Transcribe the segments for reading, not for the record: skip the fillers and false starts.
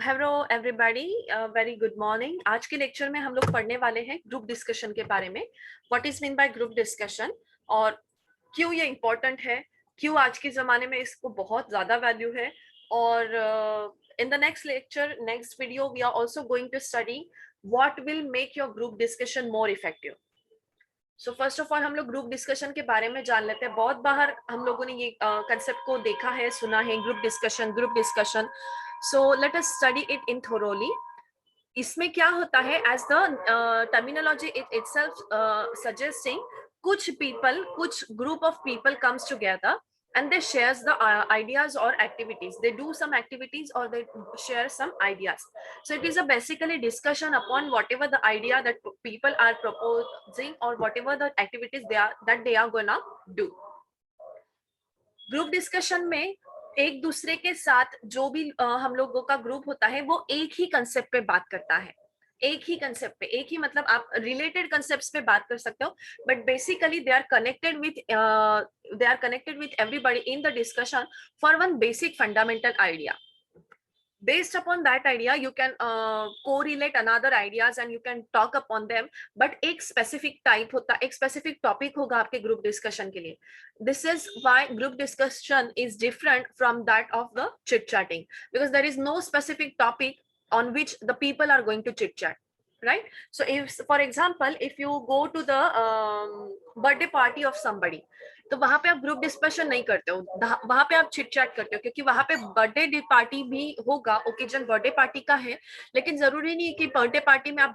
Hello everybody, very good morning. आज के lecture में हम लोग पढ़ने वाले हैं ग्रुप डिस्कशन के बारे में। What is mean by group discussion और क्यों ये इम्पोर्टेंट है, क्यों आज के जमाने में इसको बहुत ज्यादा वैल्यू है। और in the next lecture, next video, we are also going to study what will make your group discussion more effective. So first of all हम लोग ग्रुप डिस्कशन के बारे में जान लेते हैं। बहुत बार हम लोगों ने ये कंसेप्ट को देखा है, सुना है, group discussion group discussion. So let us study it in thoroughly. इसमें क्या होता है, as the terminology it itself suggesting, कुछ पीपल, कुछ group of people comes together and they shares the ideas or activities. They do some activities or they share some ideas. So it is a basically discussion upon whatever the idea that people are proposing or whatever the activities they are gonna do. Group discussion में एक दूसरे के साथ जो भी हम लोगों का ग्रुप होता है वो एक ही कंसेप्ट पे बात करता है। एक ही कंसेप्ट पे, एक ही मतलब आप रिलेटेड कंसेप्ट्स पे बात कर सकते हो, but basically they are connected with everybody in the discussion for one basic fundamental idea. Based upon that idea you can correlate another ideas and you can talk upon them. But एक specific type होता, एक specific topic होगा आपके group discussion के लिए. This is why group discussion is different from that of the chit chatting, because there is no specific topic on which the people are going to chit chat, right? So if for example if you go to the birthday party of somebody, तो वहां पे आप group discussion नहीं करते हो, वहां पे आप चिट चैट करते हो, क्योंकि वहां पे बर्थडे पार्टी भी होगा, ओकेजन बर्थडे पार्टी का है, लेकिन जरूरी नहीं कि बर्थडे पार्टी में आप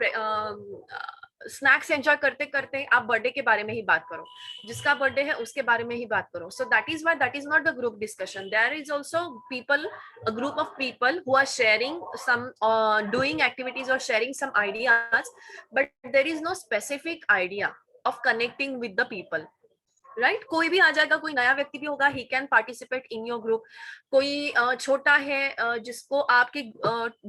स्नैक्स एंजॉय करते करते आप बर्थडे के बारे में ही बात करो, जिसका बर्थडे है उसके बारे में ही बात करो. So that is why that is not the group discussion. There is also people, a group of people who are sharing some doing activities or sharing some ideas, but there is no specific idea of connecting with the people, right right? कोई भी आ जाएगा, कोई नया व्यक्ति भी होगा, he can participate in your group. कोई छोटा है जिसको आपके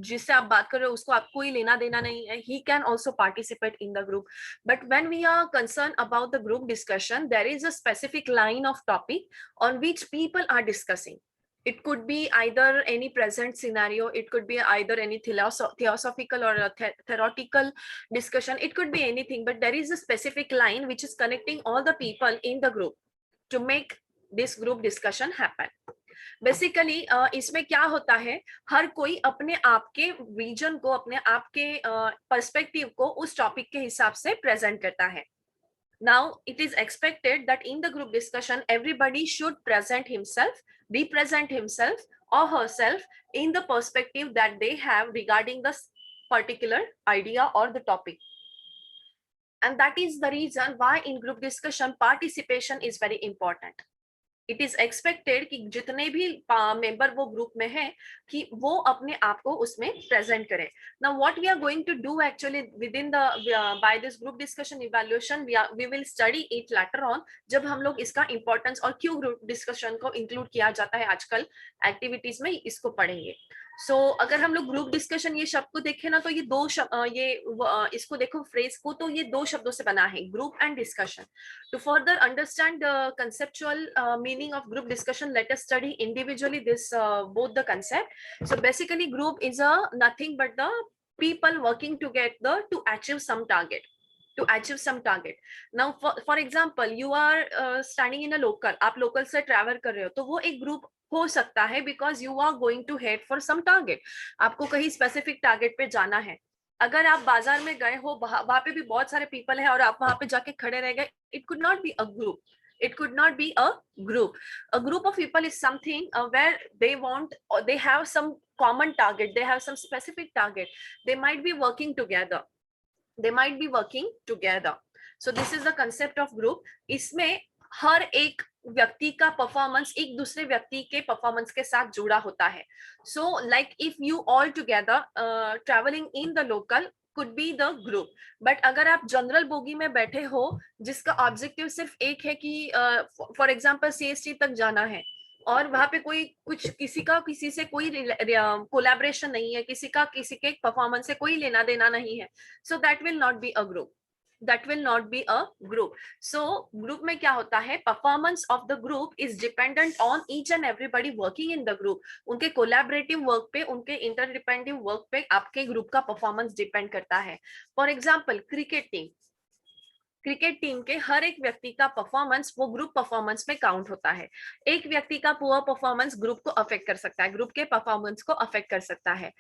जिससे आप बात कर रहे हो उसको आप कोई लेना देना नहीं है, he can also participate in the group. But when we are concern about the group discussion, there is a specific line of topic on which people are discussing. It could be either any present scenario, it could be either any theosophical or a theoretical discussion, it could be anything, but there is a specific line which is connecting all the people in the group to make this group discussion happen. Basically इसमें क्या होता है, हर कोई अपने आप के vision को, अपने आप के पर्सपेक्टिव को उस टॉपिक के हिसाब से प्रेजेंट करता है. Now it is expected that in the group discussion everybody should represent himself or herself in the perspective that they have regarding the particular idea or the topic. And that is the reason why in group discussion participation is very important. It is expected कि जितने भी member वो group में हैं कि वो अपने आप को उसमें प्रेजेंट करें. Now what we are going to do actually within the by this group discussion evaluation, we will study it later on, जब हम लोग इसका इम्पोर्टेंस और क्यों ग्रुप डिस्कशन को इंक्लूड किया जाता है आजकल एक्टिविटीज में, इसको पढ़ेंगे. सो अगर हम लोग ग्रुप डिस्कशन ये शब्द को देखें ना, तो ये दो इसको देखो फ्रेज को, तो ये दो शब्दों से बना है, group and discussion. To further understand the conceptual meaning of group discussion, let us study individually this both the concept. So basically group is nothing but the people working together to achieve some target. Now for example you are standing in a local, आप local से travel कर रहे हो, तो वो एक group हो सकता है, because you are going to head for some target. आपको कहीं specific target पे जाना है. अगर आप बाजार में गए हो, वहां पे भी बहुत सारे पीपल हैं और आप वहां पे जाके खड़े रह गए, it could not be a group. It could not be a group. A group of people is something where they want, or they have some common target, they have some specific target, they might be working together. So this is the concept of group. इसमें हर एक व्यक्ति का performance एक दूसरे व्यक्ति के performance के साथ जुड़ा होता है. So like if you all together travelling in the local could be the group. But अगर आप जनरल बोगी में बैठे हो जिसका ऑब्जेक्टिव सिर्फ एक है कि फॉर एग्जांपल CST तक जाना है, और वहां पे कोई कुछ किसी से कोई कोलैबोरेशन नहीं है, किसी के परफॉर्मेंस से कोई लेना देना नहीं है, so that will not be a group. that will not be a group. So group में क्या होता है, performance of the group is dependent on each and everybody working in the group. उनके collaborative work पे, उनके interdependent work पे आपके group का performance depend करता है. For example, cricket टीम के हर एक व्यक्ति का परफॉर्मेंस वो ग्रुप परफॉर्मेंस में काउंट होता है. एक व्यक्ति का पुअर परफॉर्मेंस ग्रुप को अफेक्ट कर सकता है, ग्रुप के परफॉर्मेंस को अफेक्ट कर सकता है.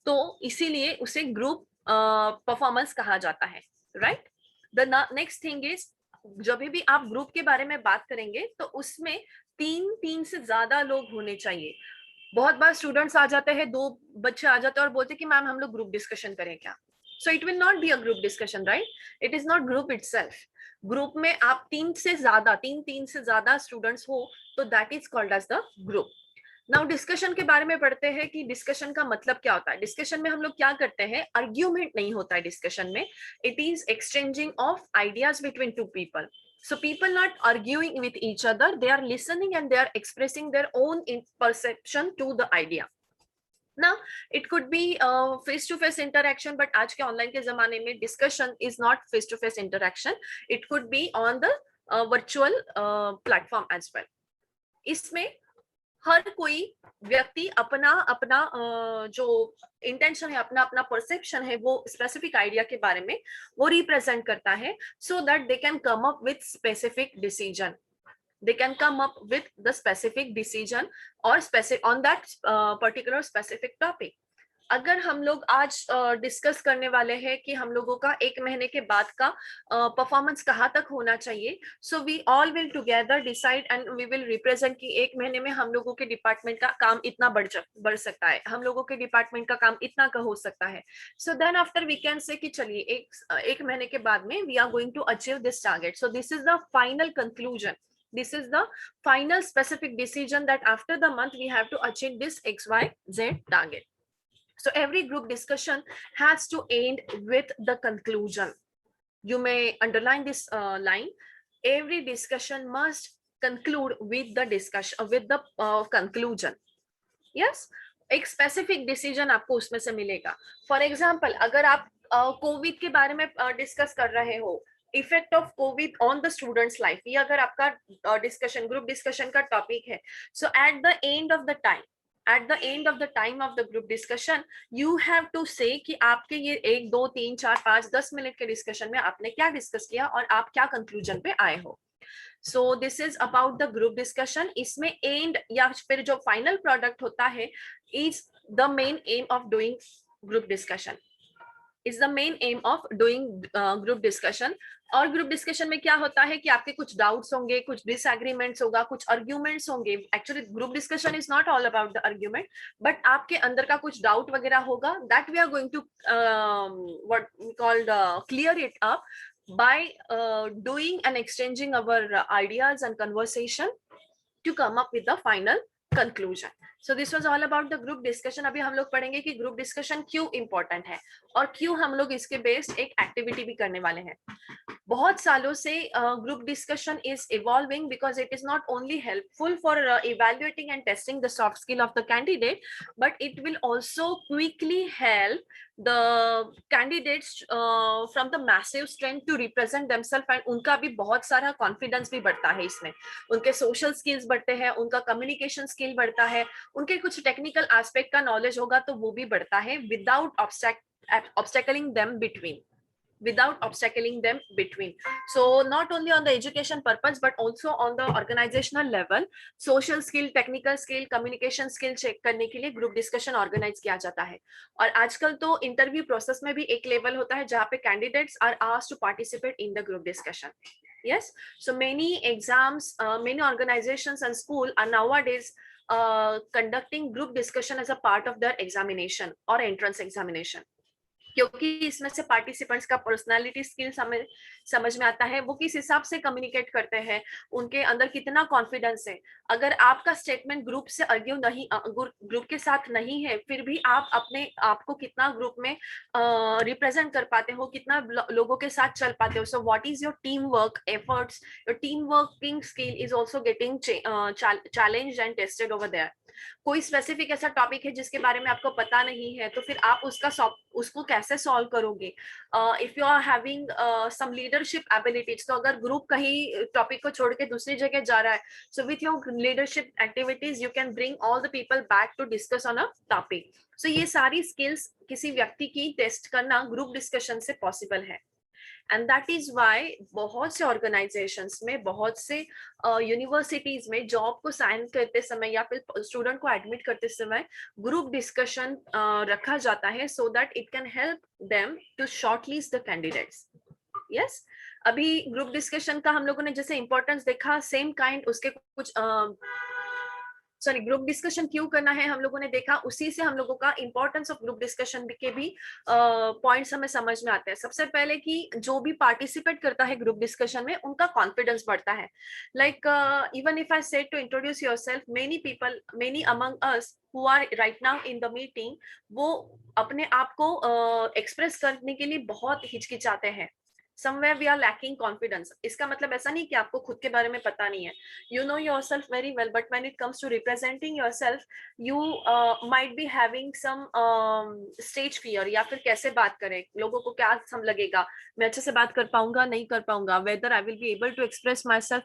तो इसीलिए उसे ग्रुप परफॉर्मेंस कहा जाता है, right. The next thing is, जब भी आप ग्रुप के बारे में बात करेंगे तो उसमें तीन से ज्यादा लोग होने चाहिए. बहुत बार स्टूडेंट्स आ जाते हैं, 2 बच्चे आ जाते हैं और बोलते हैं कि मैम हम लोग ग्रुप डिस्कशन करें क्या. So it will not be a group discussion, right. It is not group itself. Group में आप 3 से ज्यादा स्टूडेंट्स हो तो that is called as the group. Now discussion के बारे में पढ़ते हैं कि डिस्कशन का मतलब क्या होता है. डिस्कशन में हम लोग क्या करते हैं, आर्ग्यूमेंट नहीं होता है डिस्कशन में. It is exchanging of ideas between 2 people. So people not arguing with each other, they are listening and they are expressing their own perception to the idea. Now it could be face to face interaction, but आज के online के जमाने में discussion is not face to face interaction. It could be on the virtual platform as well. इसमें हर कोई व्यक्ति अपना अपना जो इंटेंशन है, अपना अपना परसेप्शन है, वो स्पेसिफिक आइडिया के बारे में वो रिप्रेजेंट करता है, so that they can come up with specific decision. They can come up with the specific decision or specific on that particular specific topic. अगर हम लोग आज डिस्कस करने वाले हैं कि हम लोगों का 1 महीने के बाद का परफॉर्मेंस कहाँ तक होना चाहिए, so we all will together decide and we will represent कि 1 महीने में हम लोगों के डिपार्टमेंट का काम इतना बढ़ सकता है, हम लोगों के डिपार्टमेंट का काम इतना का हो सकता है. So then after we can say कि चलिए एक महीने के बाद में we are going to achieve this target. So this is the final conclusion. This is the final specific decision that after the month we have to achieve this XYZ target. So every group discussion has to end with the conclusion. You may underline this line. Every discussion must conclude with the discussion, with the conclusion. Yes, एक specific decision आपको उसमें से मिलेगा. For example, अगर आप Covid के बारे में डिस्कस कर रहे हो, effect of COVID on the students life, ये अगर आपका डिस्कशन ग्रुप डिस्कशन का टॉपिक है, so at the end of the time of the group discussion you have to say कि आपके ये 1 2 3 4 5 10 मिनट के डिस्कशन में आपने क्या डिस्कस किया और आप क्या कंक्लूजन पे आए हो. सो this is about the group discussion. इसमें एंड या फिर जो फाइनल प्रोडक्ट होता है is the main M of doing group discussion. is the main aim of doing group discussion. और ग्रुप डिस्कशन में क्या होता है कि आपके कुछ डाउट्स होंगे, कुछ डिसएग्रीमेंट्स होगा, कुछ आर्ग्यूमेंट्स होंगे. Actually group discussion is not all about the argument, but आपके अंदर का कुछ डाउट वगैरह होगा, that we are going to what we called clear it up by doing and exchanging our ideas and conversation to come up with the final conclusion. So this was all about the group discussion. अभी हम लोग पढ़ेंगे कि group discussion क्यों important है और क्यों हम लोग इसके बेस्ड एक एक्टिविटी भी करने वाले हैं. बहुत सालों से group discussion is evolving because it is not only helpful for evaluating and testing the soft skill of the candidate, but it will also quickly help the candidates from the massive strength to represent themselves, and उनका भी बहुत सारा confidence भी बढ़ता है इसमें. उनके social skills बढ़ते हैं, उनका कम्युनिकेशन स्किल बढ़ता है, उनके कुछ टेक्निकल एस्पेक्ट का नॉलेज होगा तो वो भी बढ़ता है without obstacling them between. So not only on the education purpose but also on the organizational level, social skill, technical skill, communication skill check करने के लिए ग्रुप डिस्कशन ऑर्गेनाइज किया जाता है. और आजकल तो इंटरव्यू प्रोसेस में भी एक लेवल होता है जहाँ पे candidates are asked to participate in the group discussion. Yes, so many exams, many organizations and school are nowadays conducting group discussion as a part of their examination or entrance examination. क्योंकि इसमें से participants का personality skill समझ में आता है, वो किस हिसाब से कम्युनिकेट करते हैं, उनके अंदर कितना कॉन्फिडेंस है. अगर आपका स्टेटमेंट ग्रुप से आर्ग्यू नहीं, ग्रुप के साथ नहीं है, फिर भी आप अपने आप को कितना ग्रुप में रिप्रेजेंट कर पाते हो, कितना लोगों के साथ चल पाते हो. So what is your team work efforts, your team working skill is also getting challenged and tested over there. कोई स्पेसिफिक ऐसा टॉपिक है जिसके बारे में आपको पता नहीं है, तो फिर आप उसको कैसे सॉल्व करोगे? If you are having some leadership abilities, तो अगर ग्रुप कहीं टॉपिक को छोड़ के दूसरी जगह जा रहा है, so with your leadership activities you can bring all the people back to discuss on a topic. So ये सारी स्किल्स किसी व्यक्ति की टेस्ट करना ग्रुप डिस्कशन से पॉसिबल है। एंड दैट इज वाई बहुत से ऑर्गेनाइजेशंस में, बहुत से यूनिवर्सिटीज में जॉब को साइन करते समय या फिर स्टूडेंट को एडमिट करते समय ग्रुप डिस्कशन रखा जाता है, so that it can help them to shortlist the candidates. Yes, अभी ग्रुप डिस्कशन का हम लोगों ने जैसे इंपॉर्टेंस देखा, सेम काइंड उसके कुछ सॉरी ग्रुप डिस्कशन क्यों करना है हम लोगों ने देखा, उसी से हम लोगों का इंपॉर्टेंस ऑफ ग्रुप डिस्कशन के भी पॉइंट्स हमें समझ में आते हैं। सबसे पहले कि जो भी पार्टिसिपेट करता है ग्रुप डिस्कशन में, उनका कॉन्फिडेंस बढ़ता है। Like even if I said to introduce yourself, many among us who are right now in the meeting, वो अपने आप को एक्सप्रेस करने के लिए बहुत हिचकिचाते हैं। somewhere we are lacking confidence। इसका मतलब ऐसा नहीं कि आपको खुद के बारे में पता नहीं है, you know yourself very well, but when it comes to representing yourself you might be having some stage fear, या फिर कैसे बात करें, लोगों को क्या सम लगेगा, मैं अच्छे से बात कर पाऊंगा नहीं कर पाऊंगा, whether I will be able to express myself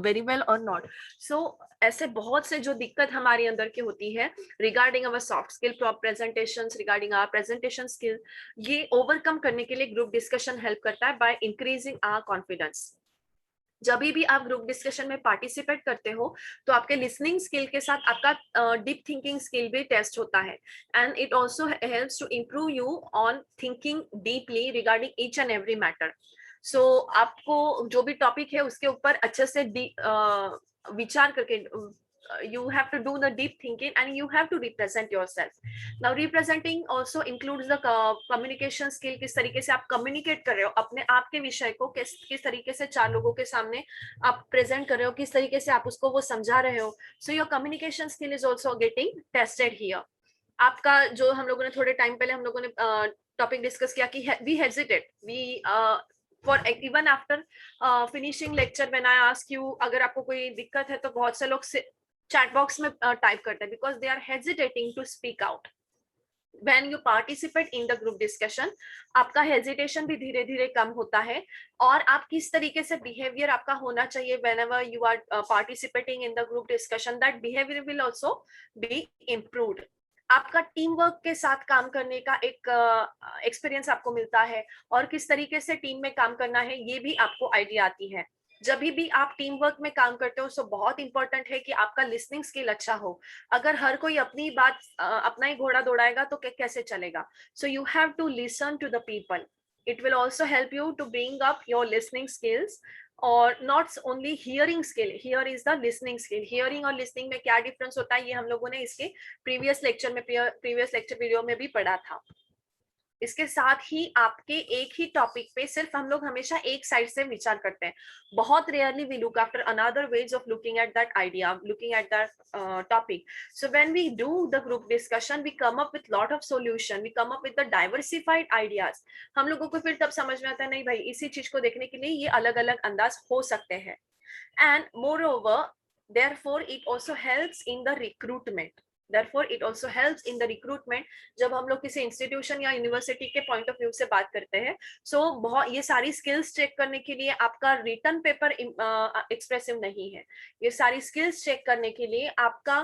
very well or not। so ऐसे बहुत से जो दिक्कत हमारे अंदर की होती है regarding our soft skill presentations, regarding our presentation skill, ये ओवरकम करने के लिए ग्रुप डिस्कशन हेल्प करता है बाय इंक्रीजिंग आवर कॉन्फिडेंस। जब भी आप ग्रुप डिस्कशन में पार्टिसिपेट करते हो तो आपके लिसनिंग स्किल के साथ आपका डीप थिंकिंग स्किल भी टेस्ट होता है, and it also helps to improve you on thinking deeply regarding each and every matter. So आपको जो भी टॉपिक है उसके ऊपर अच्छे से विचार करके you have to do the deep thinking and you have to represent yourself। now representing also includes the communication skill, किस तरीके से आप communicate कर रहे हो अपने आप के विषय को, किस तरीके से चार लोगों के सामने आप present कर रहे हो, किस तरीके से आप उसको वो समझा रहे हो। so your communication skill is also getting tested here। आपका जो हम लोगों ने थोड़े टाइम पहले हम लोगों ने टॉपिक डिस्कस किया कि we hesitate, we for even after finishing lecture when I ask you अगर आपको कोई दिक्कत है, तो बहुत से लोग चैट बॉक्स में टाइप करते हैं because they are hesitating to speak out. when you participate in the group discussion आपका हेजिटेशन भी धीरे धीरे कम होता है, और आप किस तरीके से बिहेवियर आपका होना चाहिए whenever you are participating in the group discussion, that behavior will also be improved। आपका टीम वर्क के साथ काम करने का एक एक्सपीरियंस आपको मिलता है, और किस तरीके से टीम में काम करना है ये भी आपको आइडिया आती है। जब भी आप टीम वर्क में काम करते हो, सो बहुत इंपॉर्टेंट है कि आपका लिसनिंग स्किल अच्छा हो। अगर हर कोई अपनी बात अपना ही घोड़ा दौड़ाएगा तो कैसे चलेगा। So you have to listen to the people. It will also help you to bring up your listening skills, और not only hearing skill, here is the listening skill. Hearing और लिसनिंग में क्या डिफरेंस होता है ये हम लोगों ने इसके प्रीवियस लेक्चर वीडियो में भी पढ़ा था। इसके साथ ही आपके एक ही टॉपिक पे सिर्फ हम लोग हमेशा एक साइड से विचार करते हैं। बहुत rarely we look after another ways of looking at that idea, looking at that topic. So when we do the group discussion we come up with lot of solution, we come up with the diversified ideas. हम लोगों को फिर तब समझ में आता है नहीं भाई इसी चीज को देखने के लिए ये अलग अलग अंदाज हो सकते हैं। And more over therefore it also helps in the recruitment। therefore it also helps in the recruitment। जब हम लोग किसी इंस्टीट्यूशन या यूनिवर्सिटी के पॉइंट ऑफ व्यू से बात करते हैं, सो बहुत ये सारी स्किल्स चेक करने के लिए आपका रिटन पेपर एक्सप्रेसिव नहीं है, ये सारी स्किल्स चेक करने के लिए आपका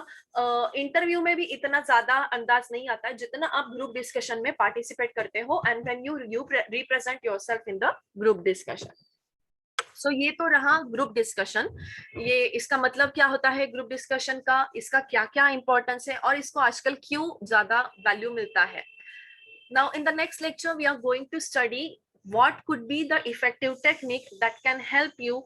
इंटरव्यू में भी इतना ज्यादा अंदाज नहीं आता है जितना आप ग्रुप डिस्कशन में पार्टिसिपेट करते हो, and when you represent yourself in the group discussion. So ये तो रहा ग्रुप डिस्कशन। ये इसका मतलब क्या होता है ग्रुप डिस्कशन का, इसका क्या क्या इंपॉर्टेंस है, और इसको आजकल क्यों ज्यादा वैल्यू मिलता है। Now in the next lecture we are going to study what could be the effective technique that can help you